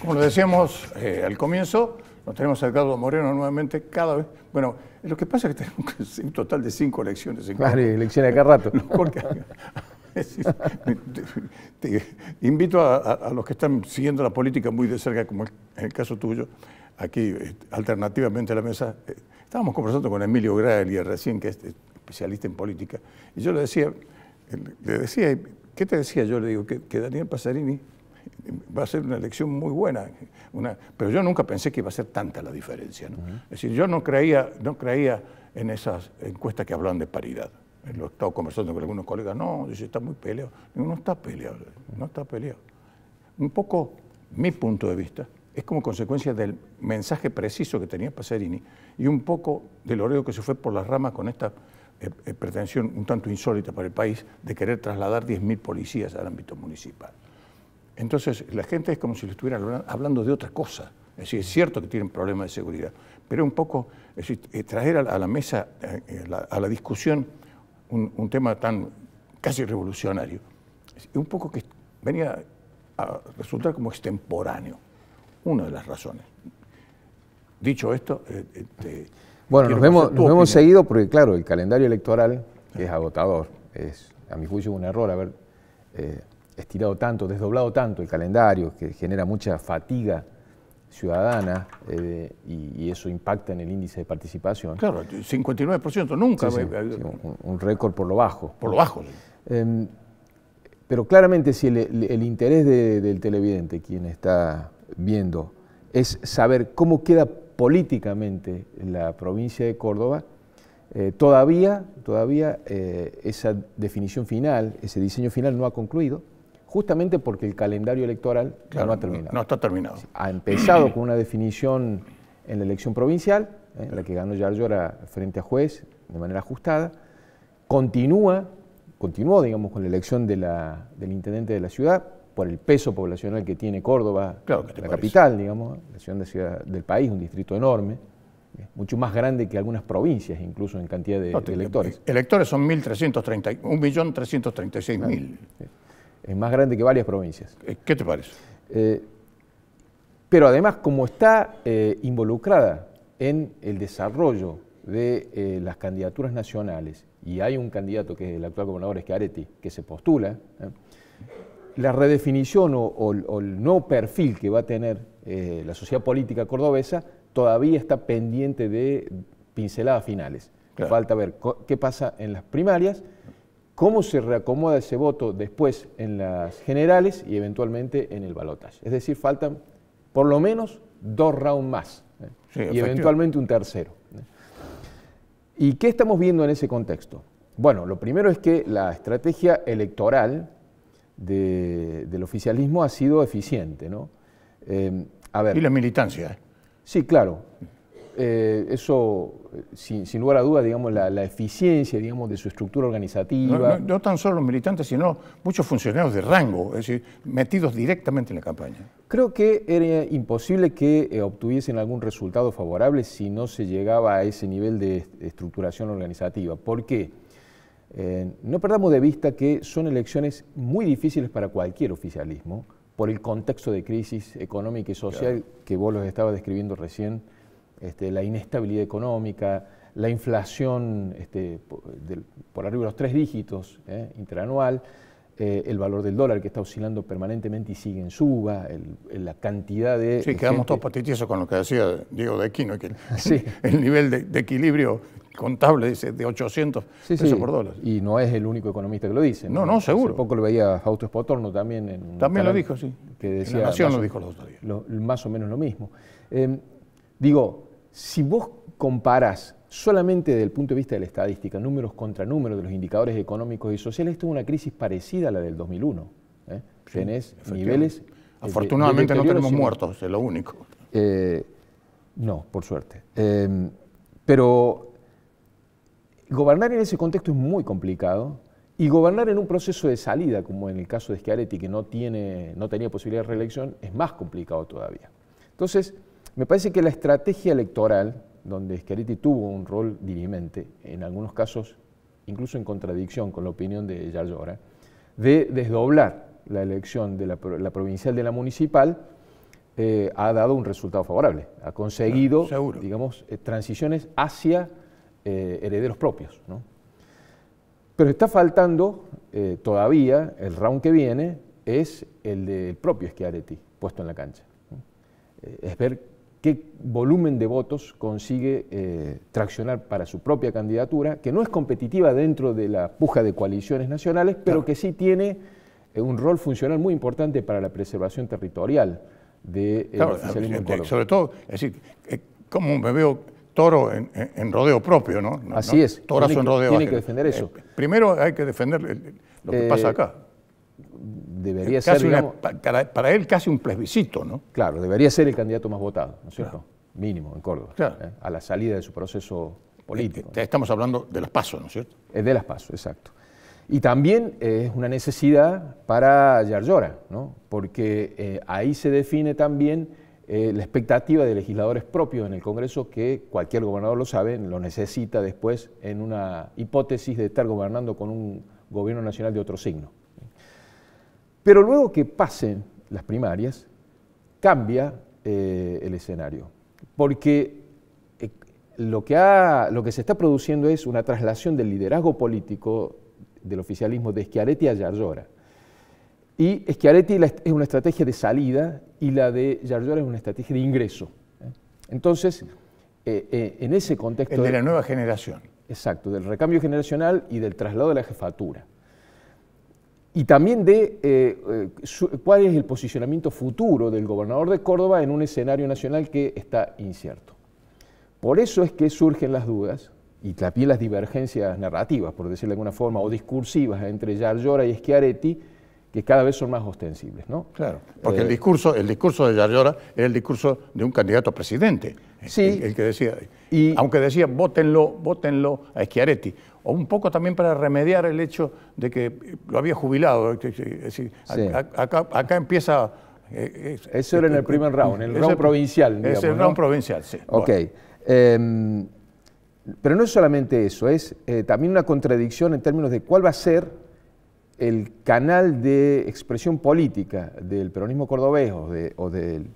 Como lo decíamos al comienzo, nos tenemos a Edgardo Moreno nuevamente cada vez. Bueno, lo que pasa es que tenemos un total de 5 elecciones. Claro, elecciones de cada rato. Te invito a los que están siguiendo la política muy de cerca, como en el caso tuyo, aquí alternativamente a la mesa. Estábamos conversando con Emilio Graglia recién, que es especialista en política, y yo le decía, ¿qué te decía? Yo le digo que Daniel Pasarini va a ser una elección muy buena, pero yo nunca pensé que iba a ser tanta la diferencia, ¿no? Es decir, yo no creía en esas encuestas que hablaban de paridad. Lo he estado conversando con algunos colegas, no, dice, está muy peleado. Digo, no está peleado, no está peleado. Un poco, mi punto de vista, es como consecuencia del mensaje preciso que tenía Pasarini y un poco del oreo que se fue por las ramas con esta pretensión un tanto insólita para el país de querer trasladar 10.000 policías al ámbito municipal. Entonces, la gente es como si le estuvieran hablando de otra cosa. Es decir, es cierto que tienen problemas de seguridad, pero un poco, es decir, traer a la mesa, a la discusión, un tema tan casi revolucionario, un poco que venía a resultar como extemporáneo. Una de las razones. Dicho esto, bueno, nos hemos seguido porque, claro, el calendario electoral es agotador. Es, a mi juicio, un error haber estirado tanto, desdoblado tanto el calendario, que genera mucha fatiga ciudadana y eso impacta en el índice de participación. Claro, 59% nunca. Sí, un récord por lo bajo. Por lo bajo, sí. Pero claramente si el interés del televidente, quien está viendo, es saber cómo queda políticamente la provincia de Córdoba, todavía esa definición final, ese diseño final no ha concluido, justamente porque el calendario electoral no ha terminado. No está terminado. Ha empezado con una definición en la elección provincial, en la que ganó Yarlora frente a Juez de manera ajustada, continuó, digamos, con la elección del intendente de la ciudad, por el peso poblacional que tiene Córdoba, claro, la capital, digamos, la ciudad del país, un distrito enorme, mucho más grande que algunas provincias, incluso en cantidad de electores. Electores son 1.336.000. Es más grande que varias provincias. ¿Qué te parece? Pero además, como está involucrada en el desarrollo de las candidaturas nacionales, y hay un candidato que es el actual gobernador Schiaretti, que se postula, la redefinición o el nuevo perfil que va a tener la sociedad política cordobesa todavía está pendiente de pinceladas finales. Claro. Falta ver qué pasa en las primarias, cómo se reacomoda ese voto después en las generales y eventualmente en el balotaje. Es decir, faltan por lo menos 2 rounds más sí, y eventualmente un tercero. ¿Y qué estamos viendo en ese contexto? Bueno, lo primero es que la estrategia electoral del oficialismo ha sido eficiente, ¿no? A ver. Y la militancia. Sí, claro. Eso, sin lugar a dudas, digamos, la eficiencia, digamos, de su estructura organizativa. No tan solo los militantes, sino muchos funcionarios de rango, es decir, metidos directamente en la campaña. Creo que era imposible que obtuviesen algún resultado favorable si no se llegaba a ese nivel de estructuración organizativa. ¿Por qué? No perdamos de vista que son elecciones muy difíciles para cualquier oficialismo por el contexto de crisis económica y social que vos los estabas describiendo recién, la inestabilidad económica, la inflación por arriba de los 3 dígitos interanual, el valor del dólar que está oscilando permanentemente y sigue en suba, la cantidad de... Sí, quedamos todos patitizos con lo que decía Diego de Aquino, que el nivel de equilibrio contable dice de 800 pesos por dólar. Y no es el único economista que lo dice. No, seguro. Hace poco lo veía Fausto Spotorno también. También lo dijo, sí. Que decía, en La Nación lo dijo los otros días. Más o menos lo mismo. Digo, si vos comparás solamente desde el punto de vista de la estadística, números contra números de los indicadores económicos y sociales, esto es una crisis parecida a la del 2001. Tenés niveles... Afortunadamente no tenemos muertos, es lo único. No, por suerte. Pero gobernar en ese contexto es muy complicado y gobernar en un proceso de salida, como en el caso de Schiaretti, que no tenía posibilidad de reelección, es más complicado todavía. Entonces, me parece que la estrategia electoral, donde Schiaretti tuvo un rol dirimente, en algunos casos incluso en contradicción con la opinión de Yarlora, de desdoblar la elección de la provincial de la municipal, ha dado un resultado favorable. Ha conseguido, seguro, digamos, transiciones hacia herederos propios, ¿no? Pero está faltando todavía, el round que viene, es el del propio Schiaretti puesto en la cancha, ¿no? Es ver qué volumen de votos consigue traccionar para su propia candidatura, que no es competitiva dentro de la puja de coaliciones nacionales, pero que sí tiene un rol funcional muy importante para la preservación territorial del oficialismo en Córdoba. Sobre todo, es decir, como me veo toro en rodeo propio, ¿no? Así es. Torazo en rodeo. Tiene que defender eso. Primero hay que defender lo que pasa acá. Debería ser, digamos, para él casi un plebiscito, ¿no? Claro, debería ser el candidato más votado, ¿no es cierto? Claro. Mínimo en Córdoba, claro, a la salida de su proceso político. Estamos hablando de las PASO, ¿no es cierto? De las PASO, exacto. Y también es una necesidad para Yarlora, ¿no? Porque ahí se define también la expectativa de legisladores propios en el Congreso, que cualquier gobernador lo sabe, lo necesita después en una hipótesis de estar gobernando con un gobierno nacional de otro signo. Pero luego que pasen las primarias, cambia el escenario, porque lo que se está produciendo es una traslación del liderazgo político del oficialismo de Schiaretti a Yarlora. Y Schiaretti es una estrategia de salida y la de Yarlora es una estrategia de ingreso. Entonces, en ese contexto... El de la nueva generación. Exacto, del recambio generacional y del traslado de la jefatura. Y también de cuál es el posicionamiento futuro del gobernador de Córdoba en un escenario nacional que está incierto. Por eso es que surgen las dudas y también las divergencias narrativas, por decirlo de alguna forma, o discursivas entre Yarlora y Schiaretti, que cada vez son más ostensibles, ¿no? Claro, porque el discurso de Yarlora era el discurso de un candidato a presidente, sí, el que decía, aunque decía vótenlo a Schiaretti, o un poco también para remediar el hecho de que lo había jubilado. Es decir, sí, acá empieza... Eso era en el primer round, en el round provincial. Digamos, es el round provincial, sí. Ok. Bueno. Pero no es solamente eso, es también una contradicción en términos de cuál va a ser el canal de expresión política del peronismo cordobés o del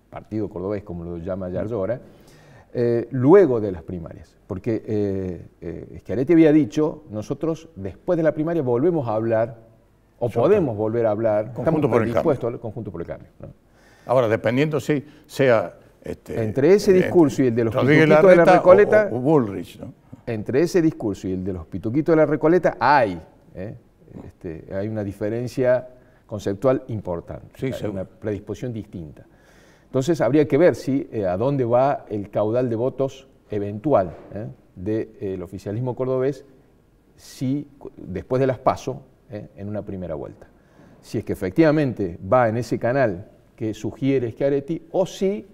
partido cordobés, como lo llama Yarlora, luego de las primarias. Porque Schiaretti había dicho, nosotros después de la primaria volvemos a hablar, o podemos volver a hablar, Conjunto por el Cambio. Al conjunto por el cambio, ¿no? Ahora, dependiendo si sea... entre ese discurso y el de los pituquitos de la Recoleta, o Bullrich, ¿no? Entre ese discurso y el de los pituquitos de la Recoleta hay una diferencia conceptual importante, sí, hay una predisposición distinta. Entonces habría que ver a dónde va el caudal de votos eventual del oficialismo cordobés después de las PASO en una primera vuelta. Si es que efectivamente va en ese canal que sugiere Schiaretti o si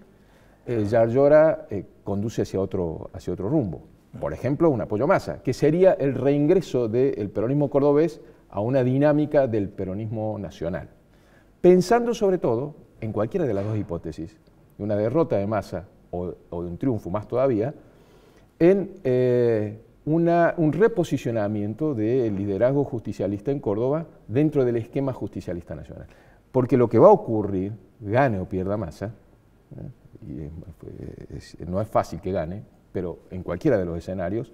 Yarlora conduce hacia otro rumbo. Por ejemplo, un apoyo Massa, que sería el reingreso del peronismo cordobés a una dinámica del peronismo nacional. Pensando sobre todo, en cualquiera de las dos hipótesis, de una derrota de Massa o de un triunfo más todavía, en un reposicionamiento del liderazgo justicialista en Córdoba dentro del esquema justicialista nacional. Porque lo que va a ocurrir, gane o pierda Massa, y no es fácil que gane, pero en cualquiera de los escenarios,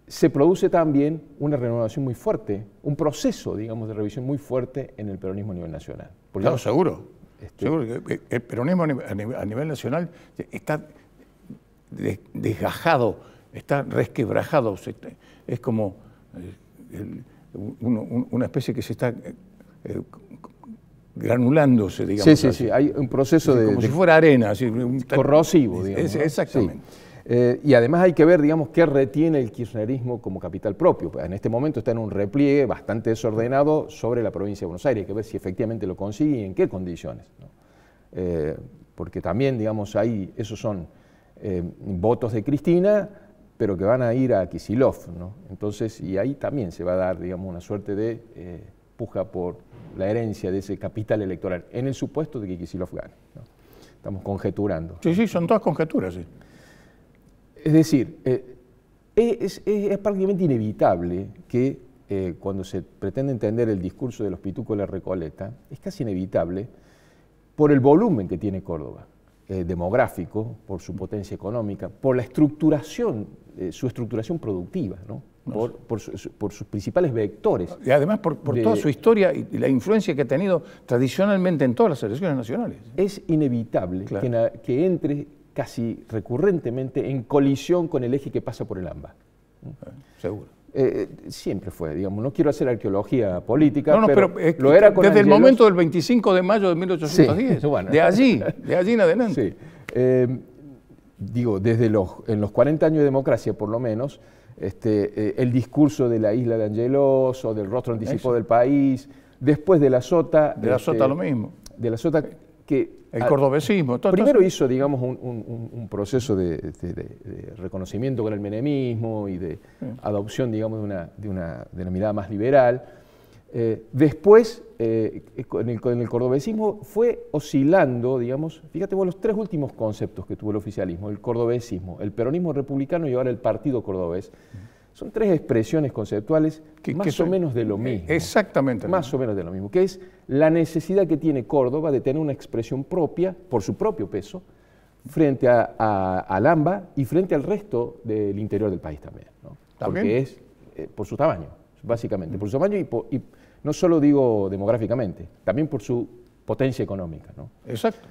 se produce también una renovación muy fuerte, un proceso, digamos, de revisión muy fuerte en el peronismo a nivel nacional. Claro, seguro. Seguro que el peronismo a nivel nacional está desgajado, está resquebrajado, es como una especie que se está granulándose, digamos. Sí, hay un proceso como si fuera arena. Corrosivo, digamos. Exactamente. Sí. Y además hay que ver, digamos, qué retiene el kirchnerismo como capital propio. En este momento está en un repliegue bastante desordenado sobre la provincia de Buenos Aires. Hay que ver si efectivamente lo consigue y en qué condiciones, ¿no? Porque también, digamos, esos son votos de Cristina, pero que van a ir a Kicillof, ¿no? Entonces, y ahí también se va a dar, digamos, una suerte de puja por la herencia de ese capital electoral, en el supuesto de que Kicillof gane, ¿no? Estamos conjeturando. Sí, son todas conjeturas, sí. Es decir, es prácticamente inevitable que cuando se pretende entender el discurso de los pitucos de la Recoleta, es casi inevitable por el volumen que tiene Córdoba, demográfico, por su potencia económica, por la estructuración, su estructuración productiva, ¿no? Por sus principales vectores. Y además por toda su historia y la influencia que ha tenido tradicionalmente en todas las elecciones nacionales. Es inevitable, claro, que entre casi recurrentemente en colisión con el eje que pasa por el AMBA. Seguro. Siempre fue, digamos, no quiero hacer arqueología política, no, pero lo era con desde Angelos, el momento del 25 de mayo de 1810, sí, bueno, de allí en adelante. Sí. Digo, en los 40 años de democracia, por lo menos, el discurso de la isla de Angelos o del rostro anticipado del país, después de la Sota... De la Sota lo mismo. De la Sota que... El cordobesismo. Primero hizo, digamos, un proceso de reconocimiento con el menemismo y de adopción, digamos, de una mirada más liberal. Después, con el cordobesismo fue oscilando, digamos, fíjate vos los tres últimos conceptos que tuvo el oficialismo, el cordobesismo, el peronismo republicano y ahora el Partido Cordobés. Son tres expresiones conceptuales más o menos de lo mismo. Exactamente. Más o menos de lo mismo, que es la necesidad que tiene Córdoba de tener una expresión propia, por su propio peso, frente al AMBA y frente al resto del interior del país también, ¿no? Porque es por su tamaño, básicamente, por su tamaño y no solo digo demográficamente, también por su potencia económica, ¿no? Exacto.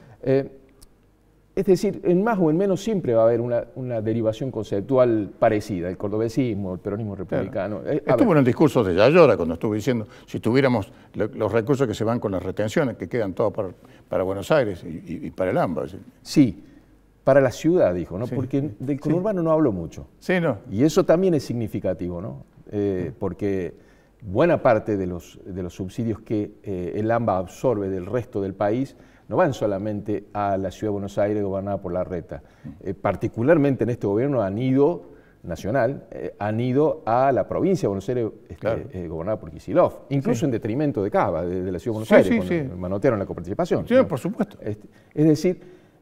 Es decir, en más o en menos siempre va a haber una derivación conceptual parecida, el cordobesismo, el peronismo republicano. Claro. Estuvo en el discurso de Yayora cuando estuvo diciendo, si tuviéramos los recursos que se van con las retenciones, que quedan todos para Buenos Aires y para el AMBA. Sí, para la ciudad, dijo, ¿no? Sí. Porque del conurbano no habló mucho. Sí, no. Y eso también es significativo, ¿no? Porque buena parte de los subsidios que el AMBA absorbe del resto del país no van solamente a la ciudad de Buenos Aires gobernada por Larreta. Particularmente en este gobierno han ido a la provincia de Buenos Aires claro. Gobernada por Kicillof, incluso en detrimento de Cava, de la ciudad de Buenos Aires, con el manotero en la coparticipación. Sí, ¿no? Por supuesto. Es decir,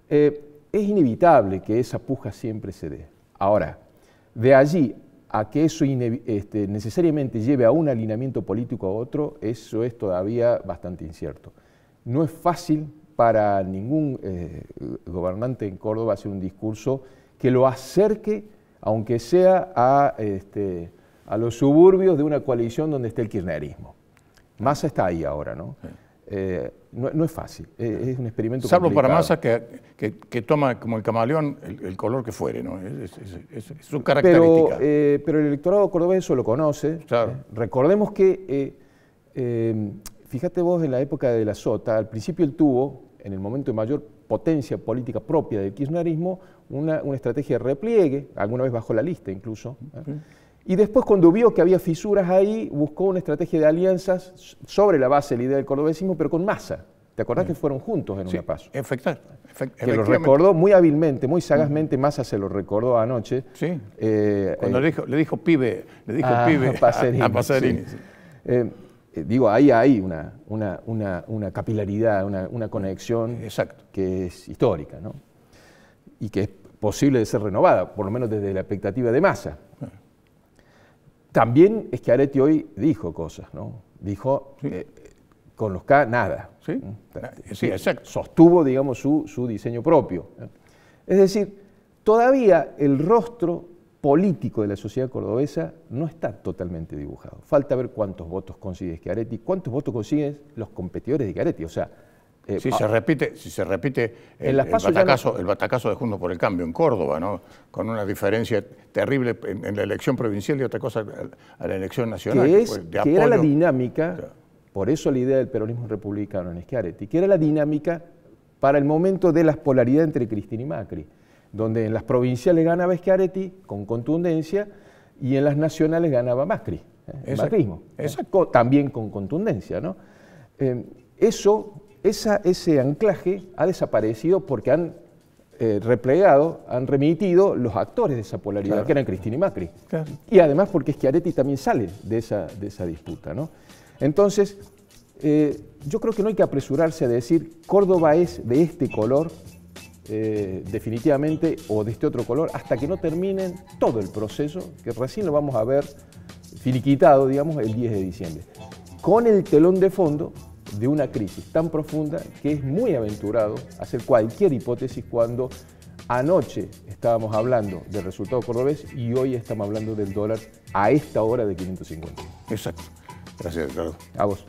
es inevitable que esa puja siempre se dé. Ahora, de allí a que eso necesariamente lleve a un alineamiento político a otro, eso es todavía bastante incierto. No es fácil para ningún gobernante en Córdoba hacer un discurso que lo acerque, aunque sea a los suburbios de una coalición donde esté el kirchnerismo. Massa está ahí ahora, ¿no? Sí. No es fácil, es un experimento Salvo complicado. Para Massa que toma como el camaleón el color que fuere, ¿no? Es su característica. Pero el electorado cordobés eso lo conoce. Claro. Recordemos que, fíjate vos, en la época de la Sota, al principio él tuvo, en el momento de mayor potencia política propia del kirchnerismo, una estrategia de repliegue, alguna vez bajó la lista incluso, y después cuando vio que había fisuras ahí, buscó una estrategia de alianzas sobre la base de la idea del cordobesismo, pero con Massa. ¿Te acordás que fueron juntos en una paso? Que lo recordó muy hábilmente, muy sagazmente, Massa se lo recordó anoche. Sí, cuando le dijo pibe a Pacerini. Sí. Digo, ahí hay una capilaridad, una conexión que es histórica, ¿no? Y que es posible de ser renovada, por lo menos desde la expectativa de Massa. También Schiaretti hoy dijo cosas, ¿no? Dijo, con los K, nada. Sí, sí, exacto. Sostuvo, digamos, su diseño propio. Es decir, todavía el rostro político de la sociedad cordobesa no está totalmente dibujado. Falta ver cuántos votos consigue Schiaretti, cuántos votos consiguen los competidores de Schiaretti. O sea, si se repite el batacazo de Juntos por el Cambio en Córdoba, ¿no? Con una diferencia terrible en la elección provincial y otra cosa a la elección nacional. Que era la dinámica, por eso la idea del peronismo republicano en Schiaretti, que era la dinámica para el momento de la polaridad entre Cristina y Macri, donde en las provinciales ganaba Schiaretti con contundencia y en las nacionales ganaba Macri, el macrismo, también con contundencia, ¿no? Ese anclaje ha desaparecido porque han han remitido los actores de esa polaridad, que eran Cristina y Macri. Claro. Y además porque Schiaretti también sale de esa disputa, ¿no? Entonces, yo creo que no hay que apresurarse a decir Córdoba es de este color, definitivamente, o de este otro color, hasta que no terminen todo el proceso, que recién lo vamos a ver finiquitado, digamos, el 10 de diciembre. Con el telón de fondo de una crisis tan profunda que es muy aventurado hacer cualquier hipótesis cuando anoche estábamos hablando del resultado cordobés y hoy estamos hablando del dólar a esta hora de 550. Exacto. Gracias, Ricardo. A vos.